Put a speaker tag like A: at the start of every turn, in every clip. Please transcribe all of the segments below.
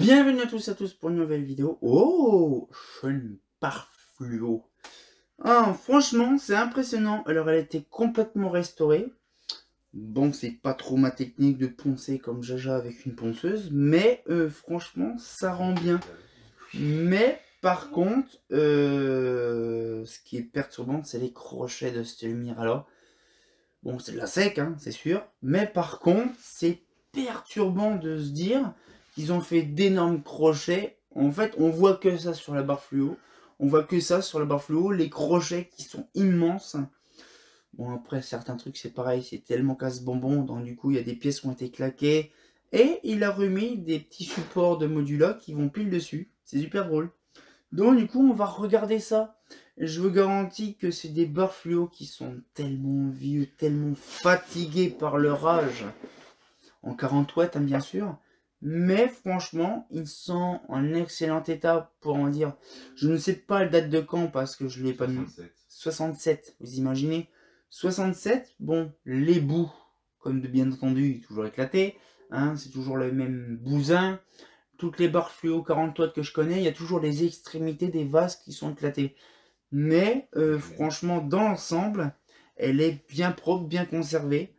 A: Bienvenue à tous pour une nouvelle vidéo. Oh, chaîne par fluo. Ah, franchement, c'est impressionnant. Alors, elle a été complètement restaurée. Bon, c'est pas trop ma technique de poncer comme Jaja avec une ponceuse, mais franchement, ça rend bien. Mais par contre, ce qui est perturbant, c'est les crochets de cette lumière-là. Bon, c'est de la sec, hein, c'est sûr. Mais par contre, c'est perturbant de se dire qu'ils ont fait d'énormes crochets. En fait, on voit que ça sur la barre fluo. On voit que ça sur la barre fluo. Les crochets qui sont immenses. Bon, après, certains trucs, c'est pareil. C'est tellement casse-bonbon. Donc, du coup, il y a des pièces qui ont été claquées. Et il a remis des petits supports de modula qui vont pile dessus. C'est super drôle. Donc, du coup, on va regarder ça. Je vous garantis que c'est des barres fluo qui sont tellement vieux, tellement fatigués par leur âge. En 40 watts, hein, bien sûr. Mais franchement, ils sont en excellent état pour en dire. Je ne sais pas la date de quand parce que je ne l'ai pas mis. 67, vous imaginez. 67, bon, les bouts, comme de bien entendu, toujours éclatés. Hein, c'est toujours le même bousin. Toutes les barres fluo 40 watts que je connais, il y a toujours les extrémités des vases qui sont éclatées. Mais franchement, dans l'ensemble, elle est bien propre, bien conservée.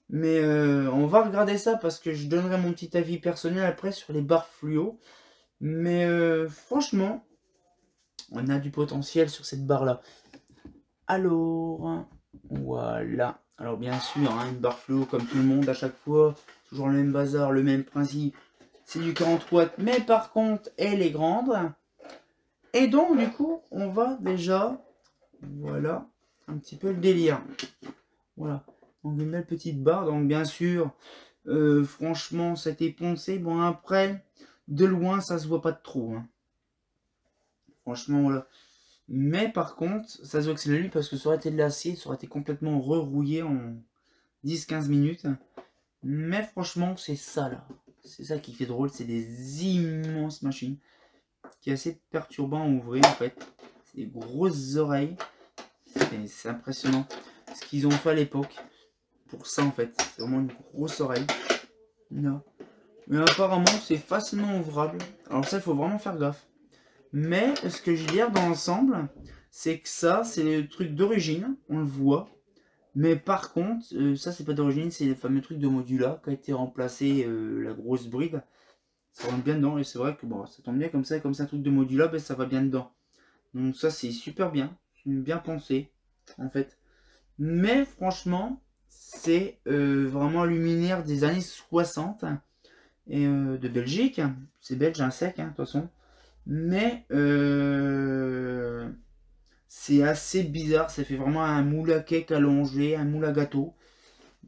A: Mais on va regarder ça parce que je donnerai mon petit avis personnel après sur les barres fluo. Mais franchement, on a du potentiel sur cette barre-là. Alors, voilà. Alors bien sûr, hein, une barre fluo comme tout le monde à chaque fois. Toujours le même bazar, le même principe. C'est du 40 watts, mais par contre, elle est grande. Et donc, du coup, on va déjà, voilà, un petit peu le délire. Voilà, donc une belle petite barre. Donc, bien sûr, franchement, c'était poncé. Bon, après, de loin, ça se voit pas de trop. Hein. Franchement, voilà. Mais par contre, ça se voit que c'est la nuit parce que ça aurait été de l'acier, ça aurait été complètement rerouillé en 10-15 minutes. Mais franchement, c'est ça là. C'est ça qui fait drôle, c'est des immenses machines. Qui est assez perturbant à ouvrir en fait. C'est des grosses oreilles. C'est impressionnant ce qu'ils ont fait à l'époque. Pour ça en fait. C'est vraiment une grosse oreille. Non. Mais apparemment c'est facilement ouvrable. Alors ça il faut vraiment faire gaffe. Mais ce que je veux dire dans l'ensemble, c'est que ça c'est le truc d'origine. On le voit. Mais par contre, ça c'est pas d'origine, c'est le fameux truc de Modula qui a été remplacé la grosse bride. Ça rentre bien dedans et c'est vrai que bon, ça tombe bien comme ça un truc de Modula, ben, ça va bien dedans. Donc ça c'est super bien pensé en fait. Mais franchement, c'est vraiment un luminaire des années 60 et de Belgique. C'est belge, un sec, hein, de toute façon. Mais c'est assez bizarre, ça fait vraiment un moule à cake allongé, un moule à gâteau.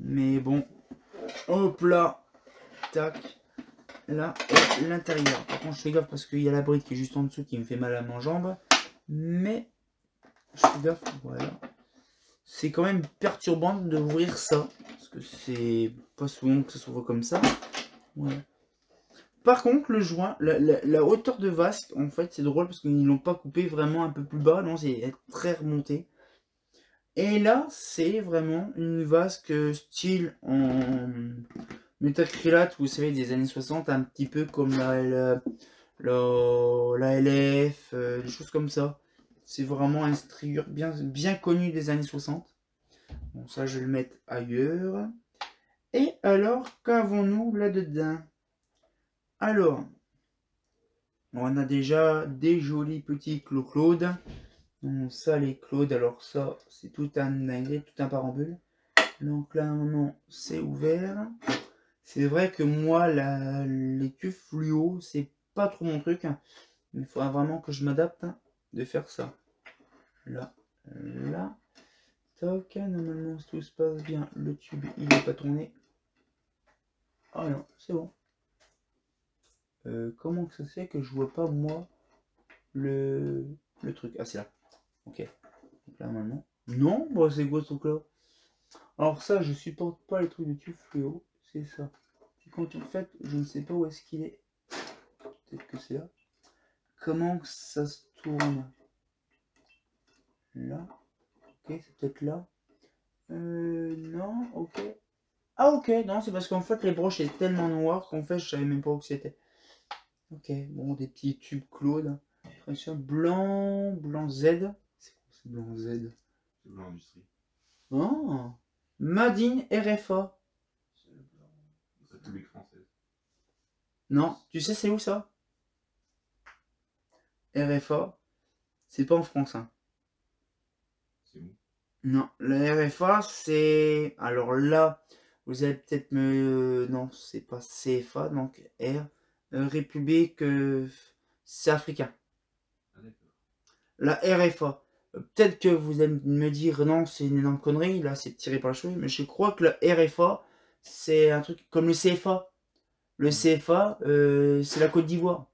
A: Mais bon, hop là, tac, là, l'intérieur. Par contre, je fais gaffe parce qu'il y a la bride qui est juste en dessous qui me fait mal à ma jambe. Mais je fais gaffe, voilà. C'est quand même perturbant d'ouvrir ça. Parce que c'est pas souvent que ça s'ouvre comme ça. Voilà. Par contre, le joint, la hauteur de vasque, en fait, c'est drôle parce qu'ils l'ont pas coupé vraiment un peu plus bas. Non, c'est très remonté. Et là, c'est vraiment une vasque style en métacrylate, vous savez, des années 60, un petit peu comme la LF, des choses comme ça. C'est vraiment un striure bien connu des années 60. Bon, ça, je vais le mettre ailleurs. Et alors, qu'avons-nous là-dedans? Alors, on a déjà des jolis petits Clos-Claude. Donc ça, les Claude, alors ça, c'est tout un parambule. Donc là, non, c'est ouvert. C'est vrai que moi, les tubes fluo, c'est pas trop mon truc. Il faudra vraiment que je m'adapte de faire ça. Là, là. Toc, normalement, si tout se passe bien, le tube, il n'est pas tourné. Ah non, c'est bon. Comment que ça se fait que je vois pas, moi, le truc? Ah, c'est là. Ok. Donc là, maintenant. Non, bah, c'est quoi ce truc-là? Alors ça, je supporte pas les trucs de tube fluo. C'est ça. Quand en fait, je ne sais pas où est-ce qu'il est. Peut-être que c'est là. Comment ça se tourne? Là. Ok, c'est peut-être là. Non, ok. Ah ok, non, c'est parce qu'en fait les broches étaient tellement noires qu'en fait je savais même pas où c'était. Ok, bon, des petits tubes Claude. Blanc, blanc Z. C'est quoi ce blanc Z?
B: C'est blanc industrie.
A: Oh, Made in RFA.
B: C'est le blanc. République française.
A: Non, tu sais c'est où ça? RFA, c'est pas en France, hein.
B: C'est où?
A: Non, le RFA, c'est... Alors là, vous allez peut-être me... Non, c'est pas CFA, donc R. République... C'est africain.
B: Ah d'accord.
A: La RFA. Peut-être que vous allez me dire, non, c'est une énorme connerie, là, c'est tiré par les cheveux, mais je crois que la RFA, c'est un truc comme le CFA. Le CFA, c'est la Côte d'Ivoire.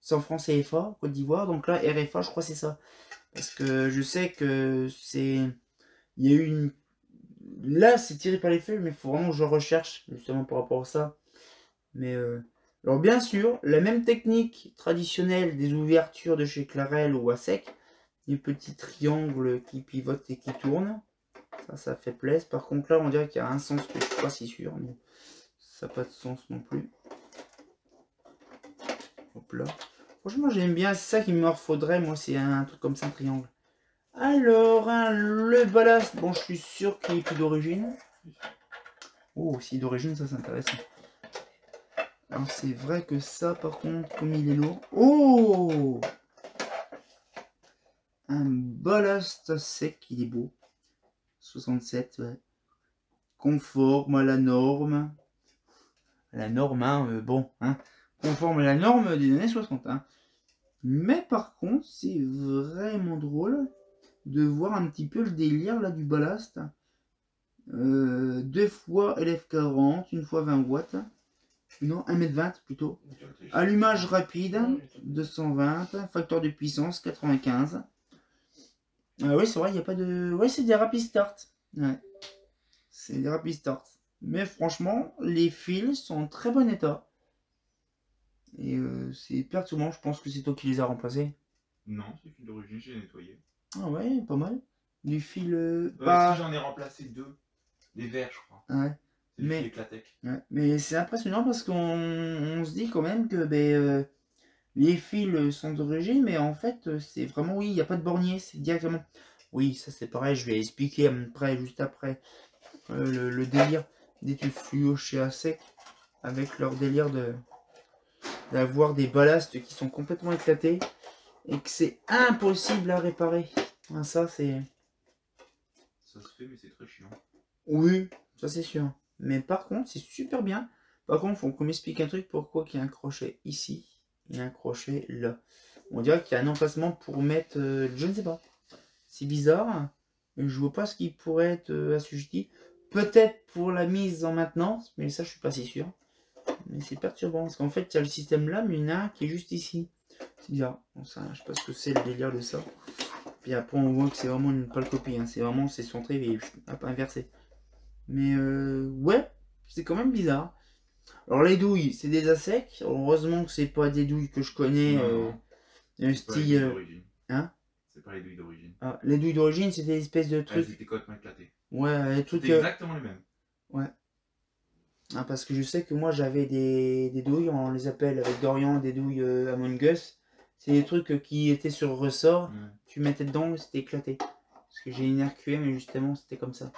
A: C'est en France CFA, Côte d'Ivoire, donc là, RFA, je crois que c'est ça. Parce que je sais que c'est... Il y a eu une... Là, c'est tiré par les cheveux, mais il faut vraiment que je recherche, justement, par rapport à ça. Mais... Alors bien sûr, la même technique traditionnelle des ouvertures de chez Clarel ou à sec, des petits triangles qui pivotent et qui tournent. Ça fait plaisir. Par contre, là, on dirait qu'il y a un sens que je suis pas si sûr. Mais ça n'a pas de sens non plus. Hop là. Franchement, j'aime bien. C'est ça qu'il me faudrait. Moi, c'est un truc comme ça, un triangle. Alors, le ballast. Bon, je suis sûr qu'il est plus d'origine. Oh, si d'origine, ça c'est intéressant. Alors, c'est vrai que ça, par contre, comme il est lourd. Oh! Un ballast sec, il est beau. 67, ouais. Conforme à la norme. La norme, hein, bon, hein. Conforme à la norme des années 60, hein. Mais par contre, c'est vraiment drôle de voir un petit peu le délire là du ballast. 2 fois LF40, une fois 20 watts. Non, 1m20 plutôt. Allumage rapide, 220. Facteur de puissance, 95. Ah oui, c'est vrai, il n'y a pas de... Ouais, c'est des rapid start. Ouais. C'est des rapid start. Mais franchement, les fils sont en très bon état. Et c'est perturbant, je pense que c'est toi qui les as remplacés.
B: Non, c'est fil d'origine, j'ai nettoyé.
A: Ah ouais, pas mal. Du fil...
B: Si j'en ai remplacé 2. Des verts, je crois.
A: Ouais.
B: C'est le fil Éclatec.
A: Ouais. Mais c'est impressionnant parce qu'on se dit quand même que les fils sont d'origine, mais en fait, c'est vraiment, oui, il n'y a pas de bornier, c'est directement... Oui, ça c'est pareil, je vais expliquer après, juste après, le délire des tubes fluo chez ASEC, avec leur délire d'avoir des ballasts qui sont complètement éclatés, et que c'est impossible à réparer. Ça, c'est...
B: Ça se fait, mais c'est très chiant.
A: Oui, ça c'est sûr. Mais par contre, c'est super bien. Par contre, il faut qu'on m'explique un truc, pourquoi il y a un crochet ici et un crochet là. On dirait qu'il y a un emplacement pour mettre... je ne sais pas. C'est bizarre. Je vois pas ce qui pourrait être assujetti. Peut-être pour la mise en maintenance, mais ça je suis pas si sûr. Mais c'est perturbant, parce qu'en fait il y a le système là, mais il y en a un qui est juste ici. C'est bizarre. Bon, ça, je sais pas ce que c'est le délire de ça. Puis après on voit que c'est vraiment une pâle copie. Hein. C'est vraiment, c'est centré et inversé. Mais ouais, c'est quand même bizarre. Alors les douilles, c'est des ASEC. Heureusement que c'est pas des douilles que je connais. Style... Hein?
B: C'est pas les douilles d'origine.
A: Ah, les douilles d'origine, c'était des espèces de trucs.
B: Elles étaient complètement éclatées.
A: Ouais, les trucs...
B: C'était exactement les mêmes.
A: Ouais. Ah, parce que je sais que moi j'avais des douilles, on les appelle avec Dorian des douilles Among Us. C'est des trucs qui étaient sur ressort. Tu mettais dedans, c'était éclaté. Parce que j'ai une RQM et justement c'était comme ça.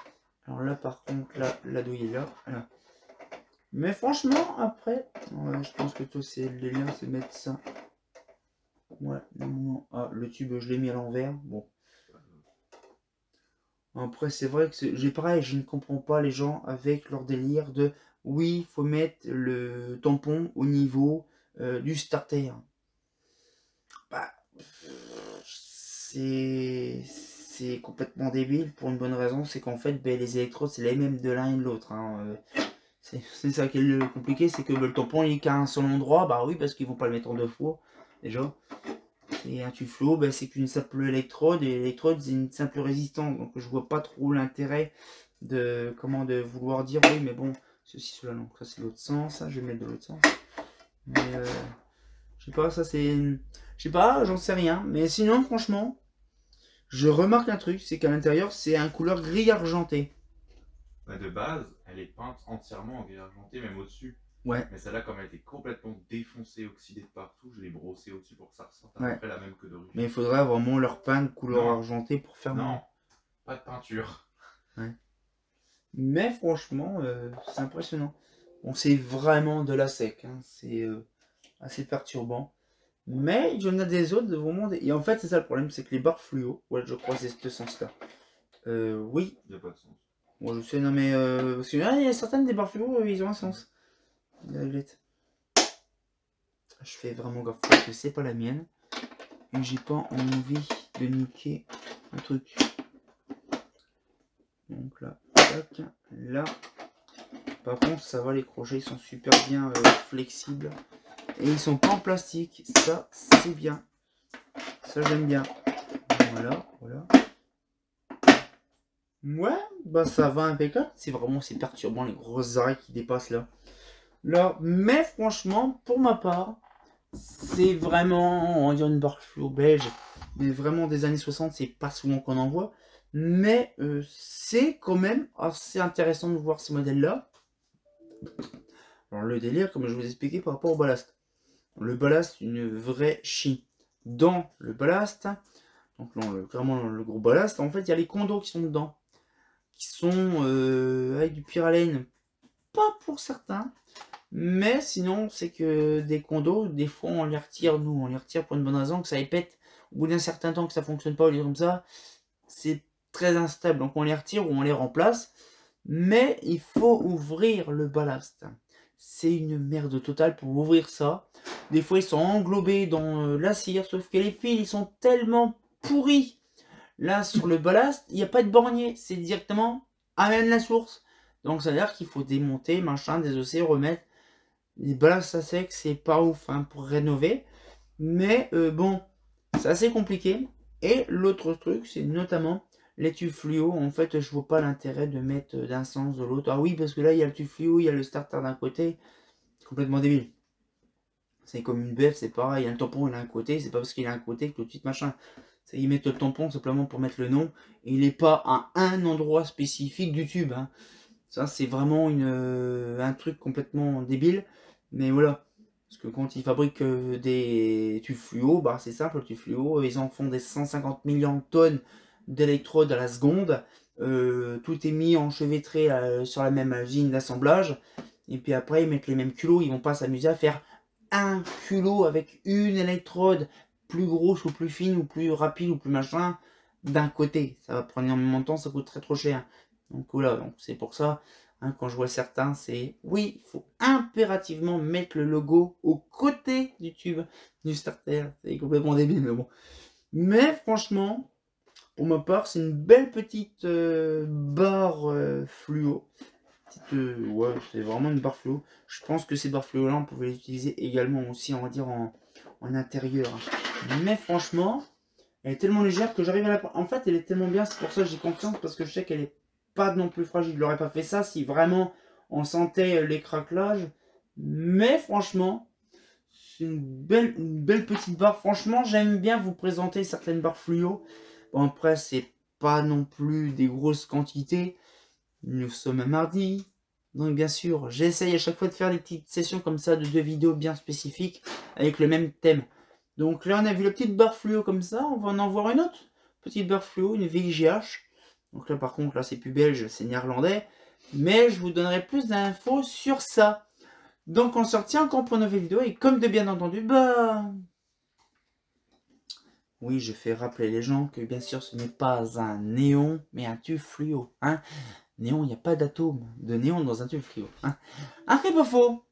A: Alors là par contre, là, la douille est là. Voilà. Mais franchement, après, ouais, je pense que toi c'est le délire, c'est de mettre ça. Ouais, non. Ah, le tube je l'ai mis à l'envers. Bon. Après c'est vrai que j'ai pareil, je ne comprends pas les gens avec leur délire de oui, il faut mettre le tampon au niveau du starter. Bah, c'est complètement débile pour une bonne raison, c'est qu'en fait les électrodes c'est les mêmes de l'un et de l'autre. Hein. C'est ça qui est le compliqué, c'est que le tampon il est qu'à un seul endroit, bah oui parce qu'ils vont pas le mettre en deux fois déjà. Et un tube fluo, bah, c'est qu'une simple électrode, et l'électrode c'est une simple résistance, donc je vois pas trop l'intérêt de vouloir dire oui mais bon ceci cela non, ça c'est l'autre sens, ça je vais mettre de l'autre sens. Mais je sais pas, ça c'est... Je sais pas, j'en sais rien, mais sinon franchement, je remarque un truc, c'est qu'à l'intérieur c'est un couleur gris argenté.
B: Bah de base, elle est peinte entièrement en gris argenté, même au-dessus.
A: Ouais.
B: Mais celle-là, comme elle était complètement défoncée, oxydée de partout, je l'ai brossée au-dessus pour que ça ressorte
A: Ouais.
B: après la même que d'origine.
A: Mais il faudrait vraiment leur peindre couleur
B: Non.
A: argentée pour faire
B: Non, pas de peinture.
A: Ouais. Mais franchement, c'est impressionnant. Bon, c'est vraiment de la sec, hein. C'est assez perturbant. Mais il y en a des autres vraiment. Et en fait, c'est ça le problème, c'est que les barres fluo, ouais, je crois que c'est ce sens-là. Oui.
B: Il n'y a pas de sens.
A: Moi, je sais, non mais parce que il y a certaines des barres fluo, ils ont un sens. Les réglettes. Je fais vraiment gaffe parce que c'est pas la mienne. Et j'ai pas envie de niquer le truc. Donc là, tac, là. Par contre, ça va, les crochets ils sont super bien flexibles. Et ils sont pas en plastique. Ça, c'est bien. Ça, j'aime bien. Voilà, voilà. Ouais, bah ça va impeccable. C'est vraiment, c'est perturbant les grosses arrêts qui dépassent là. Là, mais franchement, pour ma part, c'est vraiment, on va dire une barre fluo belge, mais vraiment des années 60, c'est pas souvent qu'on en voit. Mais c'est quand même assez intéressant de voir ce modèle-là. Alors le délire, comme je vous ai expliqué par rapport au ballast. Le ballast, une vraie chie. Dans le ballast, donc clairement le gros ballast, en fait, il y a les condos qui sont dedans. Qui sont avec du pyralène, pas pour certains. Mais sinon, c'est que des condos, des fois on les retire, nous on les retire pour une bonne raison, que ça pète au bout d'un certain temps, que ça fonctionne pas, ou comme ça, c'est très instable, donc on les retire ou on les remplace. Mais il faut ouvrir le ballast. C'est une merde totale pour ouvrir ça. Des fois ils sont englobés dans la cire, sauf que les fils ils sont tellement pourris. Là sur le ballast, il n'y a pas de bornier, c'est directement à même la source. Donc ça veut dire qu'il faut démonter, machin, désosser, remettre. Les ballasts à sec, c'est pas ouf hein, pour rénover. Mais bon, c'est assez compliqué. Et l'autre truc, c'est notamment les tubes fluo. En fait, je vois pas l'intérêt de mettre d'un sens de l'autre. Ah oui, parce que là, il y a le tube fluo, il y a le starter d'un côté. C'est complètement débile. C'est comme une BF, c'est pareil. Il y a le tampon, il a un côté. C'est pas parce qu'il a un côté que tout de suite, machin. Ils mettent le tampon simplement pour mettre le nom. Et il n'est pas à un endroit spécifique du tube. Hein. Ça, c'est vraiment un truc complètement débile. Mais voilà. Parce que quand ils fabriquent des tubes fluo, bah, c'est simple, le tube fluo, ils en font des 150 millions de tonnes d'électrodes à la seconde. Tout est mis enchevêtré sur la même usine d'assemblage. Et puis après, ils mettent les mêmes culots. Ils vont pas s'amuser à faire un culot avec une électrode plus grosse ou plus fine ou plus rapide ou plus machin d'un côté. Ça va prendre énormément de temps, ça coûte trop cher. Donc voilà, donc c'est pour ça, hein, quand je vois certains, c'est oui, il faut impérativement mettre le logo au côté du tube du starter. C'est complètement débile, mais bon. Mais franchement, pour ma part, c'est une belle petite barre fluo. Ouais, c'est vraiment une barre fluo. Je pense que ces barres fluo là, on pouvait les utiliser également aussi, on va dire, en intérieur. Mais franchement, elle est tellement légère que j'arrive à la... En fait, elle est tellement bien, c'est pour ça que j'ai confiance, parce que je sais qu'elle est pas non plus fragile. Je l'aurais pas fait ça si vraiment on sentait les craquelages. Mais franchement, c'est une belle petite barre. Franchement, j'aime bien vous présenter certaines barres fluo. Bon, après, c'est pas non plus des grosses quantités. Nous sommes un mardi. Donc bien sûr, j'essaye à chaque fois de faire des petites sessions comme ça de 2 vidéos bien spécifiques avec le même thème. Donc là, on a vu la petite barre fluo comme ça. On va en voir une autre. Petite barre fluo, une VIGH. Donc là, par contre, là, c'est plus belge, c'est néerlandais. Mais je vous donnerai plus d'infos sur ça. Donc on se retient encore pour une nouvelle vidéo. Et comme de bien entendu, bah... Oui, je fais rappeler les gens que bien sûr, ce n'est pas un néon, mais un tube fluo. Hein. Néon, il n'y a pas d'atome de néon dans un tube fluo. Hein. Un fait pas faux.